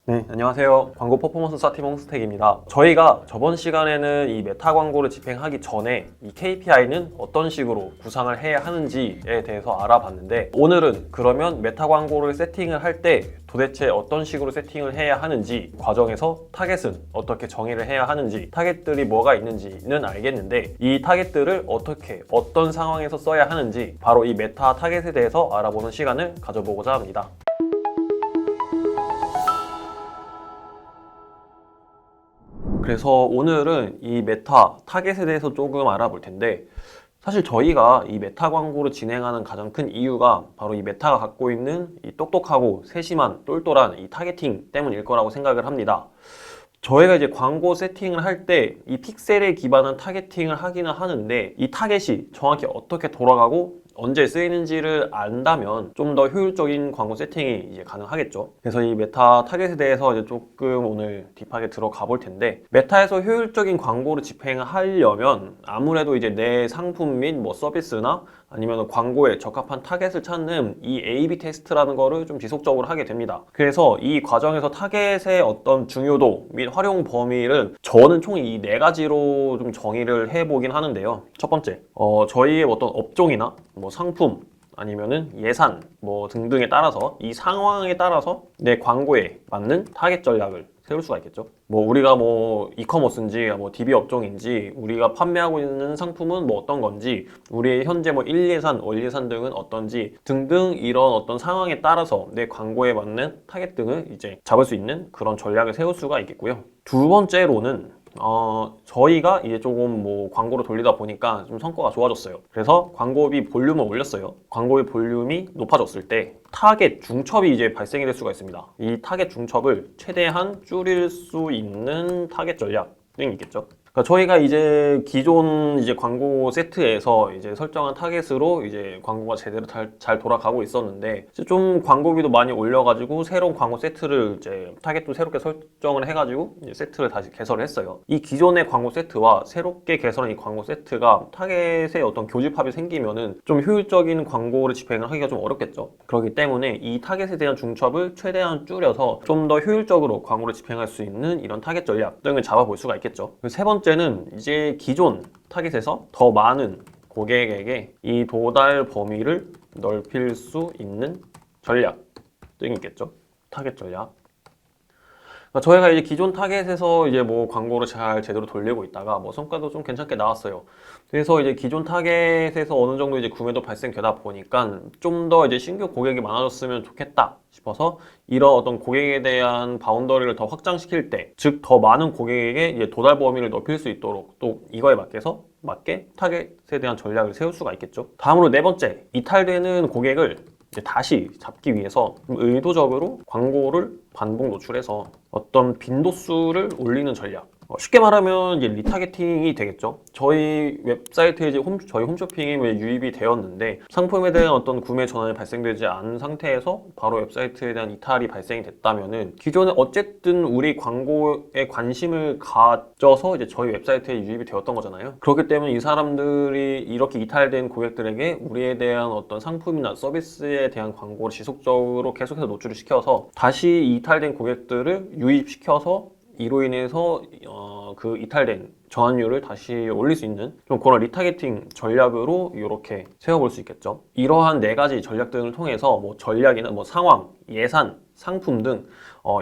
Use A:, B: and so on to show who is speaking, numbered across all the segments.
A: 네, 안녕하세요. 광고 퍼포먼스 스타팀 홍스택입니다. 저희가 저번 시간에는 이 메타 광고를 집행하기 전에 이 KPI는 어떤 식으로 구상을 해야 하는지에 대해서 알아봤는데, 오늘은 그러면 메타 광고를 세팅을 할 때 도대체 어떤 식으로 세팅을 해야 하는지, 과정에서 타겟은 어떻게 정의를 해야 하는지, 타겟들이 뭐가 있는지는 알겠는데 이 타겟들을 어떻게 어떤 상황에서 써야 하는지, 바로 이 메타 타겟에 대해서 알아보는 시간을 가져보고자 합니다. 그래서 오늘은 이 메타 타겟에 대해서 조금 알아볼 텐데, 사실 저희가 이 메타 광고를 진행하는 가장 큰 이유가 바로 이 메타가 갖고 있는 이 똑똑하고 세심한 똘똘한 이 타겟팅 때문일 거라고 생각을 합니다. 저희가 이제 광고 세팅을 할 때 이 픽셀에 기반한 타겟팅을 하기는 하는데, 이 타겟이 정확히 어떻게 돌아가고 언제 쓰이는지를 안다면 좀 더 효율적인 광고 세팅이 이제 가능하겠죠. 그래서 이 메타 타겟에 대해서 이제 조금 오늘 딥하게 들어가 볼 텐데, 메타에서 효율적인 광고를 집행하려면 아무래도 이제 내 상품 및 뭐 서비스나 아니면 광고에 적합한 타겟을 찾는 이 A/B 테스트라는 거를 좀 지속적으로 하게 됩니다. 그래서 이 과정에서 타겟의 어떤 중요도 및 활용 범위를 저는 총 이 네 가지로 좀 정의를 해보긴 하는데요. 첫 번째, 저희의 어떤 업종이나 뭐 상품 아니면은 예산 뭐 등등에 따라서, 이 상황에 따라서 내 광고에 맞는 타겟 전략을 세울 수가 있겠죠. 뭐 우리가 뭐 이커머스인지 뭐 DB 업종인지, 우리가 판매하고 있는 상품은 뭐 어떤 건지, 우리의 현재 뭐 일예산, 월예산 등은 어떤지 등등, 이런 어떤 상황에 따라서 내 광고에 맞는 타겟 등을 이제 잡을 수 있는 그런 전략을 세울 수가 있겠고요. 두 번째로는 저희가 이제 조금 뭐 광고를 돌리다 보니까 좀 성과가 좋아졌어요. 그래서 광고비 볼륨을 올렸어요. 광고비 볼륨이 높아졌을 때 타겟 중첩이 이제 발생이 될 수가 있습니다. 이 타겟 중첩을 최대한 줄일 수 있는 타겟 전략 등이 있겠죠. 그러니까 저희가 이제 기존 이제 광고 세트에서 이제 설정한 타겟으로 이제 광고가 제대로 잘 돌아가고 있었는데, 이제 좀 광고비도 많이 올려가지고 새로운 광고 세트를 이제 타겟도 새롭게 설정을 해가지고 이제 세트를 다시 개설을 했어요. 이 기존의 광고 세트와 새롭게 개설한 이 광고 세트가 타겟에 어떤 교집합이 생기면은 좀 효율적인 광고를 집행을 하기가 좀 어렵겠죠. 그렇기 때문에 이 타겟에 대한 중첩을 최대한 줄여서 좀 더 효율적으로 광고를 집행할 수 있는 이런 타겟 전략 등을 잡아볼 수가 있겠죠. 세 번째는 이제 기존 타겟에서 더 많은 고객에게 이 도달 범위를 넓힐 수 있는 전략 등이 있겠죠. 타겟 전략. 그러니까 저희가 이제 기존 타겟에서 이제 뭐 광고를 잘 제대로 돌리고 있다가 뭐 성과도 좀 괜찮게 나왔어요. 그래서 이제 기존 타겟에서 어느 정도 이제 구매도 발생되다 보니까 좀 더 이제 신규 고객이 많아졌으면 좋겠다 싶어서, 이런 어떤 고객에 대한 바운더리를 더 확장시킬 때, 즉 더 많은 고객에게 이제 도달 범위를 넓힐 수 있도록 또 이거에 맞게 타겟에 대한 전략을 세울 수가 있겠죠. 다음으로 네 번째, 이탈되는 고객을 이제 다시 잡기 위해서 의도적으로 광고를 반복 노출해서 어떤 빈도수를 올리는 전략. 쉽게 말하면 이제 리타겟팅이 되겠죠. 저희 웹사이트에 이제 저희 홈쇼핑이 유입이 되었는데 상품에 대한 어떤 구매 전환이 발생되지 않은 상태에서 바로 웹사이트에 대한 이탈이 발생이 됐다면은, 기존에 어쨌든 우리 광고에 관심을 가져서 이제 저희 웹사이트에 유입이 되었던 거잖아요. 그렇기 때문에 이 사람들이 이렇게 이탈된 고객들에게 우리에 대한 어떤 상품이나 서비스에 대한 광고를 지속적으로 계속해서 노출을 시켜서 다시 이탈된 고객들을 유입시켜서 이로 인해서 그 이탈된 전환율을 다시 올릴 수 있는 좀 그런 리타겟팅 전략으로 이렇게 세워볼 수 있겠죠. 이러한 네 가지 전략 등을 통해서 뭐 전략이나 뭐 상황, 예산, 상품 등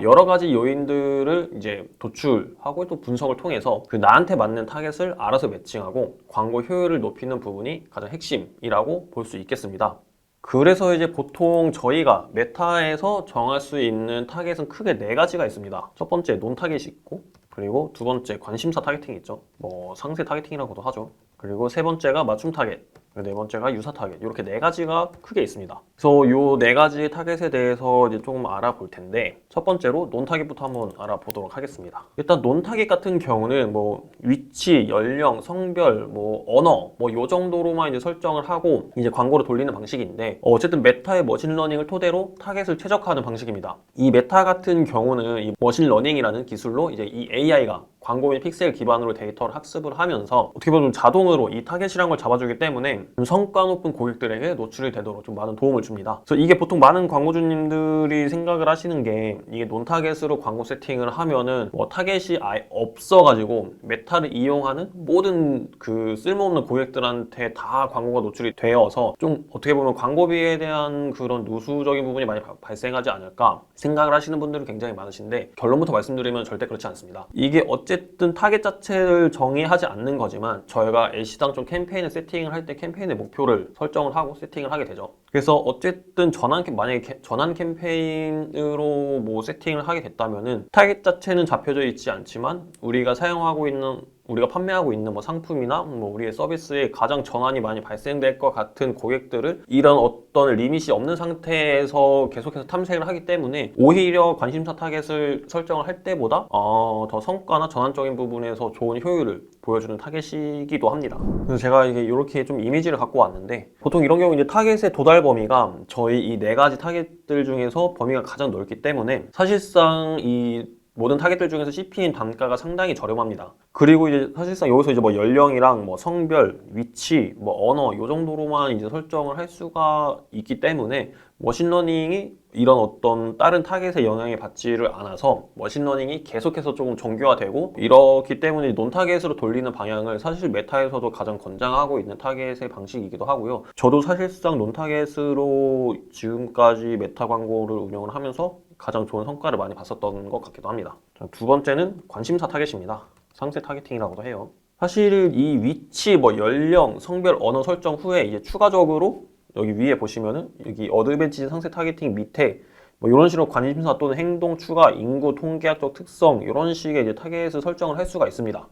A: 여러 가지 요인들을 이제 도출하고 또 분석을 통해서 그 나한테 맞는 타겟을 알아서 매칭하고 광고 효율을 높이는 부분이 가장 핵심이라고 볼 수 있겠습니다. 그래서 이제 보통 저희가 메타에서 정할 수 있는 타겟은 크게 네 가지가 있습니다. 첫 번째 논 타겟이 있고, 그리고 두 번째 관심사 타겟팅이 있죠. 뭐 상세 타겟팅이라고도 하죠. 그리고 세 번째가 맞춤 타겟, 네 번째가 유사 타겟, 이렇게 네 가지가 크게 있습니다. 그래서 요 네 가지 타겟에 대해서 이제 조금 알아볼 텐데, 첫 번째로 논 타겟부터 한번 알아보도록 하겠습니다. 일단 논 타겟 같은 경우는 뭐 위치, 연령, 성별, 뭐 언어, 뭐 요 정도로만 이제 설정을 하고 이제 광고를 돌리는 방식인데, 어쨌든 메타의 머신러닝을 토대로 타겟을 최적화하는 방식입니다. 이 메타 같은 경우는 이 머신러닝이라는 기술로 이제 이 AI가 광고인 픽셀 기반으로 데이터를 학습을 하면서 어떻게 보면 좀 자동으로 이 타겟이란 걸 잡아주기 때문에 좀 성과 높은 고객들에게 노출이 되도록 좀 많은 도움을 줍니다. 그래서 이게 보통 많은 광고주님들이 생각을 하시는 게 이게 논타겟으로 광고 세팅을 하면은 뭐 타겟이 아예 없어가지고 메타를 이용하는 모든 그 쓸모없는 고객들한테 다 광고가 노출이 되어서 좀 어떻게 보면 광고비에 대한 그런 누수적인 부분이 많이 발생하지 않을까 생각을 하시는 분들은 굉장히 많으신데, 결론부터 말씀드리면 절대 그렇지 않습니다. 이게 어쨌든 타겟 자체를 정의하지 않는 거지만 저희가 일시당초 캠페인을 세팅을 할 때 캠페인의 목표를 설정을 하고 세팅을 하게 되죠. 그래서 어쨌든 만약에 전환 캠페인으로 뭐 세팅을 하게 됐다면은 타겟 자체는 잡혀져 있지 않지만 우리가 판매하고 있는 뭐 상품이나 뭐 우리의 서비스에 가장 전환이 많이 발생될 것 같은 고객들을 이런 어떤 리밋이 없는 상태에서 계속해서 탐색을 하기 때문에 오히려 관심사 타겟을 설정을 할 때보다 더 성과나 전환적인 부분에서 좋은 효율을 보여주는 타겟이기도 합니다. 그래서 제가 이렇게 좀 이미지를 갖고 왔는데, 보통 이런 경우 이제 타겟의 도달 범위가 저희 이 네 가지 타겟들 중에서 범위가 가장 넓기 때문에 사실상 이 모든 타겟들 중에서 CPM 단가가 상당히 저렴합니다. 그리고 이제 사실상 여기서 이제 뭐 연령이랑 뭐 성별, 위치, 뭐 언어 요 정도로만 이제 설정을 할 수가 있기 때문에 머신러닝이 이런 어떤 다른 타겟에 영향을 받지를 않아서 머신러닝이 계속해서 조금 정교화되고, 이렇기 때문에 논타겟으로 돌리는 방향을 사실 메타에서도 가장 권장하고 있는 타겟의 방식이기도 하고요. 저도 사실상 논타겟으로 지금까지 메타 광고를 운영을 하면서 가장 좋은 성과를 많이 봤었던 것 같기도 합니다. 자, 두 번째는 관심사 타겟입니다. 상세 타겟팅이라고도 해요. 사실 이 위치, 뭐 연령, 성별, 언어 설정 후에 이제 추가적으로 여기 위에 보시면은 여기 어드밴티지 상세 타겟팅 밑에 뭐 이런 식으로 관심사 또는 행동 추가, 인구 통계학적 특성 이런 식의 이제 타겟을 설정을 할 수가 있습니다.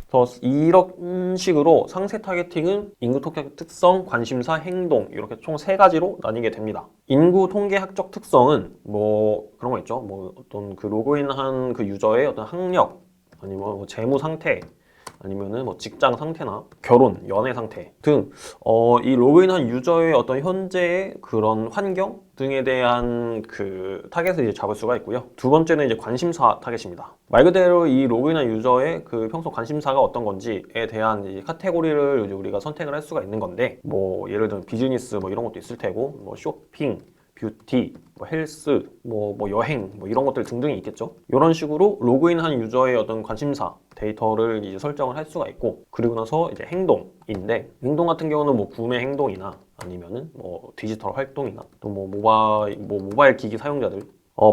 A: 그래서 이런 식으로 상세 타겟팅은 인구 통계학 특성, 관심사, 행동 이렇게 총 세 가지로 나뉘게 됩니다. 인구 통계학적 특성은 뭐 그런 거 있죠. 뭐 어떤 그 로그인한 그 유저의 어떤 학력, 아니면 뭐 재무 상태, 아니면은 뭐 직장 상태나 결혼, 연애 상태 등 이 로그인한 유저의 어떤 현재의 그런 환경 등에 대한 그 타겟을 이제 잡을 수가 있고요. 두 번째는 이제 관심사 타겟입니다. 말 그대로 이 로그인한 유저의 그 평소 관심사가 어떤 건지에 대한 이제 카테고리를 이제 우리가 선택을 할 수가 있는 건데, 뭐 예를 들면 비즈니스 뭐 이런 것도 있을 테고, 뭐 쇼핑, 뷰티, 뭐 헬스, 뭐 여행, 뭐 이런 것들 등등이 있겠죠. 이런 식으로 로그인한 유저의 어떤 관심사 데이터를 이제 설정을 할 수가 있고, 그리고 나서 이제 행동인데, 행동 같은 경우는 뭐 구매 행동이나 아니면은 뭐 디지털 활동이나 또 뭐 모바일 기기 사용자들,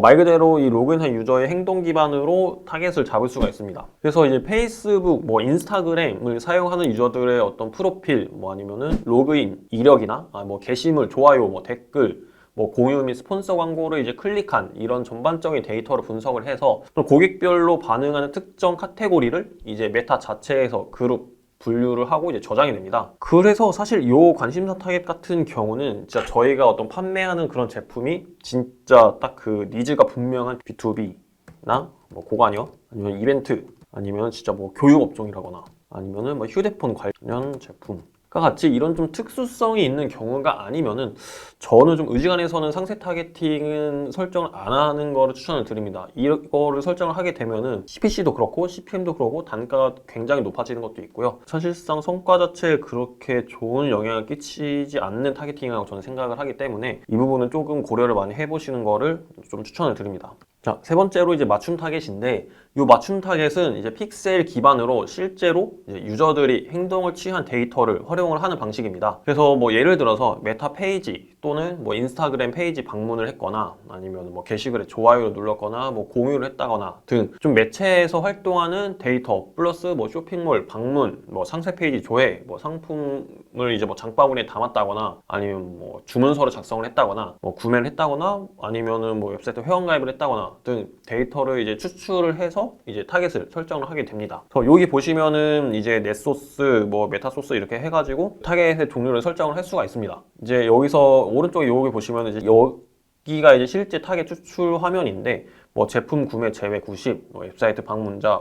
A: 말 그대로 이 로그인한 유저의 행동 기반으로 타겟을 잡을 수가 있습니다. 그래서 이제 페이스북, 뭐 인스타그램을 사용하는 유저들의 어떤 프로필, 뭐 아니면은 로그인 이력이나 뭐 게시물, 좋아요, 뭐 댓글, 뭐 공유 및 스폰서 광고를 이제 클릭한 이런 전반적인 데이터를 분석을 해서 고객별로 반응하는 특정 카테고리를 이제 메타 자체에서 그룹 분류를 하고 이제 저장이 됩니다. 그래서 사실 이 관심사 타겟 같은 경우는 진짜 저희가 어떤 판매하는 그런 제품이 진짜 딱 그 니즈가 분명한 B2B나 뭐 고관여, 아니면 이벤트, 아니면 진짜 뭐 교육 업종이라거나, 아니면은 뭐 휴대폰 관련 제품 같이 이런 좀 특수성이 있는 경우가 아니면은 저는 좀 의지간해서는 상세 타겟팅은 설정을 안 하는 거를 추천을 드립니다. 이거를 설정을 하게 되면은 CPC도 그렇고 CPM도 그렇고 단가가 굉장히 높아지는 것도 있고요. 사실상 성과 자체에 그렇게 좋은 영향을 끼치지 않는 타겟팅이라고 저는 생각을 하기 때문에 이 부분은 조금 고려를 많이 해보시는 거를 좀 추천을 드립니다. 자, 세 번째로 이제 맞춤 타겟인데, 이 맞춤 타겟은 이제 픽셀 기반으로 실제로 이제 유저들이 행동을 취한 데이터를 활용을 하는 방식입니다. 그래서 뭐 예를 들어서 메타 페이지 또는 뭐 인스타그램 페이지 방문을 했거나, 아니면 뭐 게시글에 좋아요를 눌렀거나, 뭐 공유를 했다거나 등 좀 매체에서 활동하는 데이터 플러스 뭐 쇼핑몰 방문, 뭐 상세 페이지 조회, 뭐 상품을 이제 뭐 장바구니에 담았다거나, 아니면 뭐 주문서를 작성을 했다거나, 뭐 구매를 했다거나, 아니면은 뭐 웹사이트 회원가입을 했다거나 등 데이터를 이제 추출을 해서 이제 타겟을 설정을 하게 됩니다. 그래서 여기 보시면은 이제 넷소스, 뭐 메타소스 이렇게 해가지고 타겟의 종류를 설정을 할 수가 있습니다. 이제 여기서 오른쪽에 여기 보시면은 이제 여기가 이제 실제 타겟 추출 화면인데, 뭐 제품 구매 제외 90, 뭐 웹사이트 방문자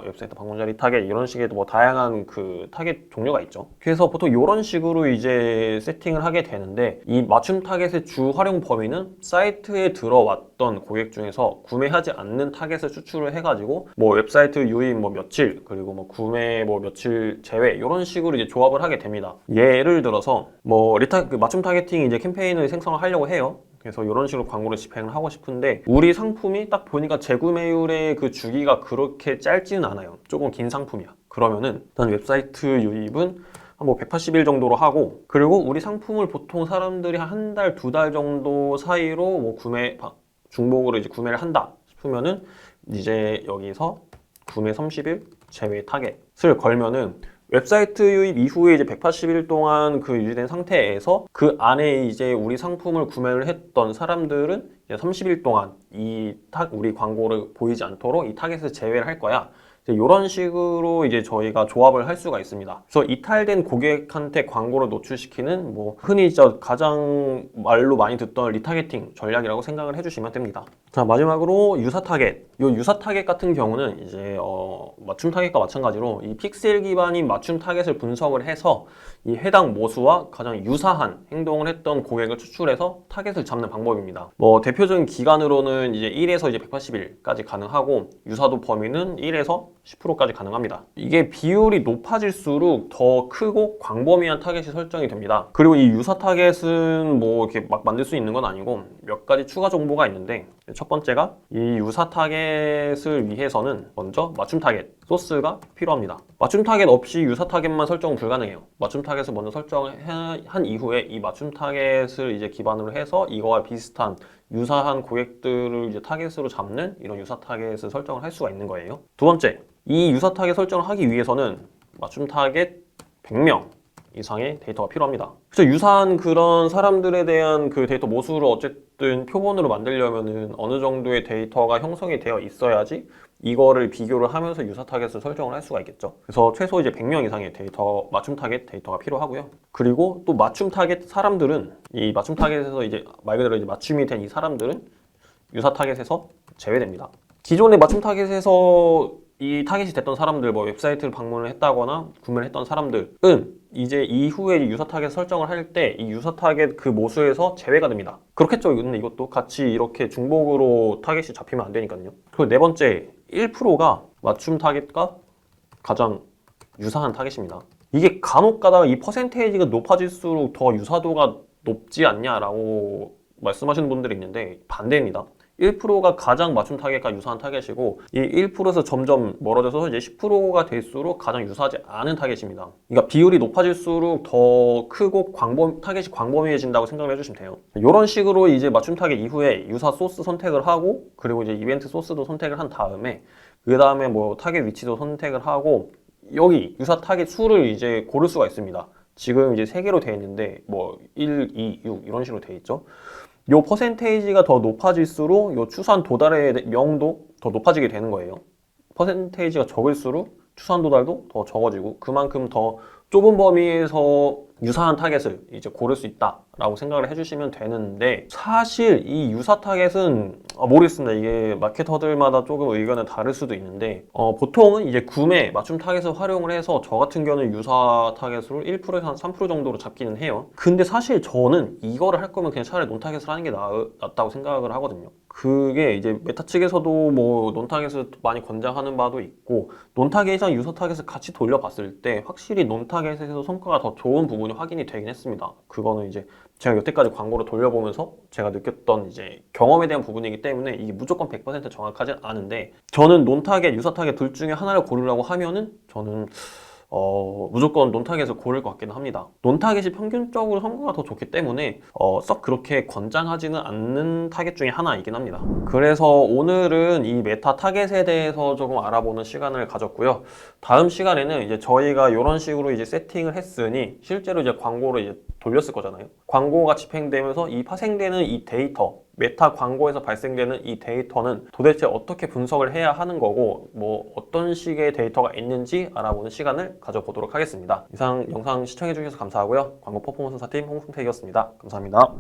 A: 리타겟 이런 식의 뭐 다양한 그 타겟 종류가 있죠. 그래서 보통 이런 식으로 이제 세팅을 하게 되는데 이 맞춤 타겟의 주 활용 범위는 사이트에 들어왔던 고객 중에서 구매하지 않는 타겟을 추출을 해가지고 뭐 웹사이트 유입 뭐 며칠 그리고 뭐 구매 뭐 며칠 제외 이런 식으로 이제 조합을 하게 됩니다. 예를 들어서 뭐 그 맞춤 타겟팅 이제 캠페인을 생성을 하려고 해요. 그래서 이런 식으로 광고를 집행을 하고 싶은데 우리 상품이 딱 보니까 재구매율의 그 주기가 그렇게 짧지는 않아요. 조금 긴 상품이야. 그러면은 일단 웹사이트 유입은 뭐 180일 정도로 하고 그리고 우리 상품을 보통 사람들이 한 달, 두 달 정도 사이로 뭐 중복으로 이제 구매를 한다 싶으면은 이제 여기서 구매 30일 제외 타겟을 걸면은 웹사이트 유입 이후에 이제 180일 동안 그 유지된 상태에서 그 안에 이제 우리 상품을 구매를 했던 사람들은 이제 30일 동안 우리 광고를 보이지 않도록 이 타겟을 제외를 할 거야. 이런 식으로 이제 저희가 조합을 할 수가 있습니다. 그래서 이탈된 고객한테 광고를 노출시키는 뭐 흔히 가장 말로 많이 듣던 리타겟팅 전략이라고 생각을 해주시면 됩니다. 자, 마지막으로 유사 타겟. 이 유사 타겟 같은 경우는 이제 맞춤 타겟과 마찬가지로 이 픽셀 기반인 맞춤 타겟을 분석을 해서 이 해당 모수와 가장 유사한 행동을 했던 고객을 추출해서 타겟을 잡는 방법입니다. 뭐 대표적인 기간으로는 이제 1에서 이제 180일까지 가능하고 유사도 범위는 1에서 10%까지 가능합니다. 이게 비율이 높아질수록 더 크고 광범위한 타겟이 설정이 됩니다. 그리고 이 유사 타겟은 뭐 이렇게 막 만들 수 있는 건 아니고 몇 가지 추가 정보가 있는데 첫 번째가 이 유사 타겟을 위해서는 먼저 맞춤 타겟 소스가 필요합니다. 맞춤 타겟 없이 유사 타겟만 설정 불가능해요. 맞춤 타겟을 먼저 설정한 이후에 이 맞춤 타겟을 이제 기반으로 해서 이거와 비슷한 유사한 고객들을 이제 타겟으로 잡는 이런 유사 타겟을 설정을 할 수가 있는 거예요. 두 번째, 이 유사 타겟 설정을 하기 위해서는 맞춤 타겟 100명 이상의 데이터가 필요합니다. 그래서 유사한 그런 사람들에 대한 그 데이터 모수를 어쨌든 표본으로 만들려면은 어느 정도의 데이터가 형성이 되어 있어야지 이거를 비교를 하면서 유사 타겟을 설정을 할 수가 있겠죠. 그래서 최소 이제 100명 이상의 맞춤 타겟 데이터가 필요하고요. 그리고 또 맞춤 타겟 사람들은 이 맞춤 타겟에서 이제 말 그대로 이제 맞춤이 된 이 사람들은 유사 타겟에서 제외됩니다. 기존의 맞춤 타겟에서 이 타겟이 됐던 사람들, 뭐 웹사이트를 방문을 했다거나 구매를 했던 사람들은 이제 이후에 유사 타겟 설정을 할 때 이 유사 타겟 그 모수에서 제외가 됩니다. 그렇겠죠. 근데 이것도 같이 이렇게 중복으로 타겟이 잡히면 안 되니까요. 그리고 네 번째, 1%가 맞춤 타겟과 가장 유사한 타겟입니다. 이게 간혹 가다가 이 퍼센테이지가 높아질수록 더 유사도가 높지 않냐라고 말씀하시는 분들이 있는데 반대입니다. 1%가 가장 맞춤 타겟과 유사한 타겟이고 이 1%에서 점점 멀어져서 이제 10%가 될수록 가장 유사하지 않은 타겟입니다. 그러니까 비율이 높아질수록 더 크고 타겟이 광범위해진다고 생각을 해주시면 돼요. 이런 식으로 이제 맞춤 타겟 이후에 유사 소스 선택을 하고 그리고 이제 이벤트 소스도 선택을 한 다음에 그 다음에 뭐 타겟 위치도 선택을 하고 여기 유사 타겟 수를 이제 고를 수가 있습니다. 지금 이제 3개로 되어 있는데 뭐 1, 2, 6 이런 식으로 되어 있죠. 요 퍼센테이지가 더 높아질수록 요 추산 도달의 명도 더 높아지게 되는 거예요. 퍼센테이지가 적을수록 추산 도달도 더 적어지고 그만큼 더 좁은 범위에서 유사한 타겟을 이제 고를 수 있다라고 생각을 해주시면 되는데 사실 이 유사 타겟은 모르겠습니다. 이게 마케터들마다 조금 의견은 다를 수도 있는데 보통은 이제 구매 맞춤 타겟을 활용을 해서 저 같은 경우는 유사 타겟으로 1%에서 한 3% 정도로 잡기는 해요. 근데 사실 저는 이거를 할 거면 그냥 차라리 논 타겟을 하는 게 낫다고 생각을 하거든요. 그게 이제 메타 측에서도 뭐 논 타겟을 많이 권장하는 바도 있고 논 타겟이랑 유사 타겟을 같이 돌려봤을 때 확실히 논 타겟에서 성과가 더 좋은 부분이 확인이 되긴 했습니다. 그거는 이제 제가 여태까지 광고를 돌려보면서 제가 느꼈던 이제 경험에 대한 부분이기 때문에 이게 무조건 100% 정확하진 않은데 저는 논 타겟, 유사 타겟 둘 중에 하나를 고르라고 하면은 저는 무조건 논타겟을 고를 것 같기는 합니다. 논타겟이 평균적으로 성과가 더 좋기 때문에 썩 그렇게 권장하지는 않는 타겟 중에 하나이긴 합니다. 그래서 오늘은 이 메타 타겟에 대해서 조금 알아보는 시간을 가졌고요. 다음 시간에는 이제 저희가 이런 식으로 이제 세팅을 했으니 실제로 이제 광고를 이제 돌렸을 거잖아요. 광고가 집행되면서 이 파생되는 이 데이터, 메타 광고에서 발생되는 이 데이터는 도대체 어떻게 분석을 해야 하는 거고 뭐 어떤 식의 데이터가 있는지 알아보는 시간을 가져보도록 하겠습니다. 이상 영상 시청해주셔서 감사하고요. 광고 퍼포먼스 사팀 홍승택이었습니다. 감사합니다.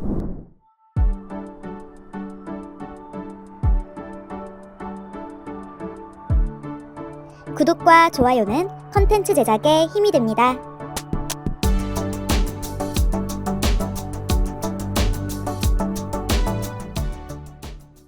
B: 구독과 좋아요는 컨텐츠 제작에 힘이 됩니다.